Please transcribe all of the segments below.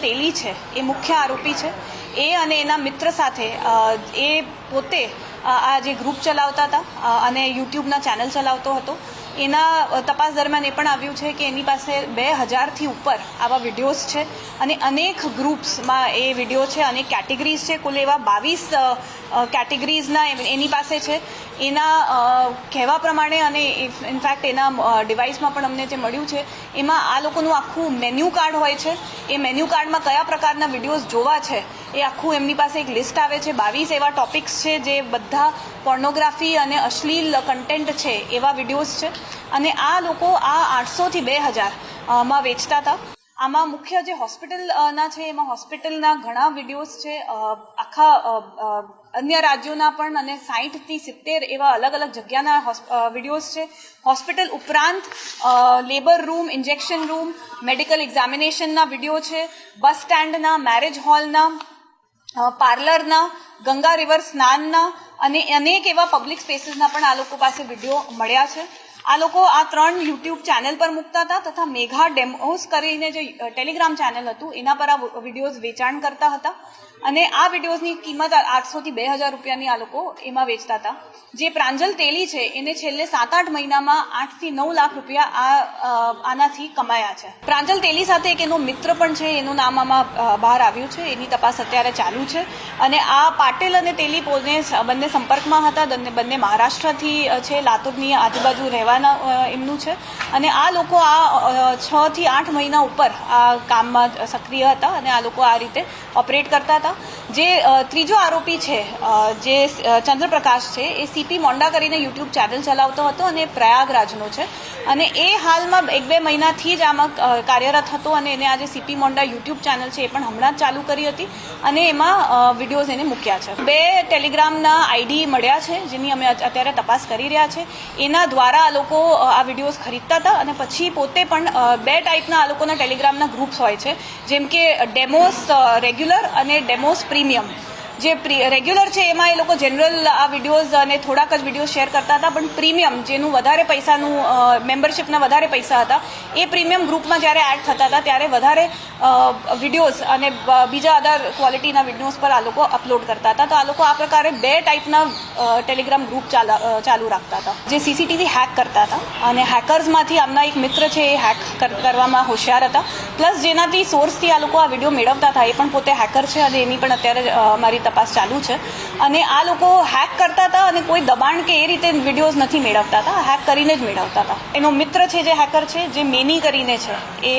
તેલી છે એ મુખ્ય આરોપી છે. એ અને એના મિત્ર સાથે એ પોતે આ જે ગ્રુપ ચલાવતા હતા અને યુટ્યુબના ચેનલ ચલાવતો હતો. એના તપાસ દરમિયાન એ પણ આવ્યું છે કે એની પાસે 2000થી ઉપર આવા વિડીયોઝ છે અને અનેક ગ્રુપ્સમાં એ વિડીયો છે, અનેક કેટેગરીઝ છે. કુલ એવા 22 કેટેગરીઝના એની પાસે છે. એના કહેવા પ્રમાણે અને ઇનફેક્ટ એના ડિવાઇસમાં પણ અમને જે મળ્યું છે એમાં આ લોકોનું આખું મેન્યુ કાર્ડ હોય છે. એ મેન્યુ કાર્ડમાં કયા પ્રકારના વિડીયોઝ જોવા છે એ આખું એમની પાસે એક લિસ્ટ આવે છે. 22 એવા ટોપિક્સ છે જે બધા પોર્નોગ્રાફી અને અશ્લીલ કન્ટેન્ટ છે એવા વિડીયોઝ છે અને આ લોકો આ 800થી 2000 માં વેચતા હતા. આમાં મુખ્ય જે હોસ્પિટલના છે એમાં હોસ્પિટલના ઘણા વિડીયોઝ છે, આખા અન્ય રાજ્યોના પણ, અને 60થી 70 એવા અલગ અલગ જગ્યાના વિડીયોઝ છે. હોસ્પિટલ ઉપરાંત labour room, injection room, medical એક્ઝામિનેશનના વિડીયો છે, બસ સ્ટેન્ડના, મેરેજ હોલના, પાર્લરના, ગંગા રિવર સ્નાનના અને અનેક એવા પબ્લિક સ્પેસીસના પણ આ લોકો પાસે વિડીયો મળ્યા છે. આ લોકો આ 3 યુટ્યુબ ચેનલ પર મૂકતા હતા તથા મેઘા ડેમોસ કરીને જે ટેલિગ્રામ ચેનલ હતું એના પર આ વિડીયોઝ વેચાણ કરતા હતા અને આ વિડીયોઝની કિંમત 800થી 2000 રૂપિયાની આ લોકો એમાં વેચતા હતા. જે પ્રાંજલ તેલી છે એને છેલ્લે 7-8 મહિનામાં 8થી 9 લાખ રૂપિયા આનાથી કમાયા છે. પ્રાંજલ તેલી સાથે એક એનો મિત્ર પણ છે, એનું નામ આમાં બહાર આવ્યું છે. એની તપાસ અત્યારે ચાલુ છે અને આ પાટેલ અને તેલી બંને સંપર્કમાં હતા. બંને મહારાષ્ટ્રથી છે, લાતુરની આજુબાજુ રહેવાના એમનું છે અને આ લોકો આ 6 થી 8 મહિના ઉપર આ કામમાં સક્રિય હતા અને આ લોકો આ રીતે ઓપરેટ કરતા હતા. જે ત્રીજો આરોપી છે જે ચંદ્રપ્રકાશ છે એ સીપી મોંડા કરીને યુટ્યુબ ચેનલ ચલાવતો હતો અને પ્રયાગરાજનો છે અને એ હાલમાં 1-2 મહિનાથી જ આમાં કાર્યરત હતો અને એને આજે સીપી મોંડા યુટ્યુબ ચેનલ છે એ પણ હમણાં જ ચાલુ કરી હતી અને એમાં વિડીયોઝ એને મૂક્યા છે. 2 ટેલિગ્રામના આઈડી મળ્યા છે જેની અમે અત્યારે તપાસ કરી રહ્યા છે. એના દ્વારા આ લોકો આ વિડીયોઝ ખરીદતા હતા અને પછી પોતે પણ 2 ટાઈપના આ લોકોના ટેલિગ્રામના ગ્રુપ્સ હોય છે, જેમ કે ડેમોસ રેગ્યુલર અને ડેમોસ પ્રીમિયમ. જે રેગ્યુલર છે એમાં એ લોકો જનરલ આ વિડીયોઝ અને થોડાક જ વિડીયો શેર કરતા હતા, પણ પ્રીમિયમ જેનું વધારે પૈસાનું મેમ્બરશિપના વધારે પૈસા હતા એ પ્રીમિયમ ગ્રુપમાં જ્યારે એડ થતા હતા ત્યારે વધારે વિડીયોઝ અને બીજા અધર ક્વોલિટીના વિડીયોઝ પર આ લોકો અપલોડ કરતા હતા. તો આ લોકો આ પ્રકારે 2 ટાઈપના ટેલિગ્રામ ગ્રુપ ચાલુ રાખતા હતા જે સીસીટીવી હેક કરતા હતા અને હેકર્સમાંથી આમના એક મિત્ર છે એ હેક કરવામાં હોશિયાર હતા. પ્લસ જેનાથી સોર્સથી આ લોકો આ વિડીયો મેળવતા હતા એ પણ પોતે હેકર છે અને એની પણ અત્યારે અમારી તપાસ ચાલુ છે અને આ લોકો હેક કરતા હતા અને કોઈ દબાણ કે એ રીતે વિડીયોઝ નથી મેળવતા હતા, હેક કરીને જ મેળવતા હતા. એનો મિત્ર છે જે હેકર છે, જે મેની કરીને છે, એ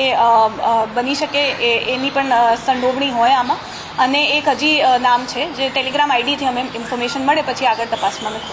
બની શકે એની પણ સંડોવણી હોય આમાં અને એક હજી નામ છે જે ટેલિગ્રામ આઈડીથી અમે ઇન્ફોર્મેશન મળે પછી આગળ તપાસમાં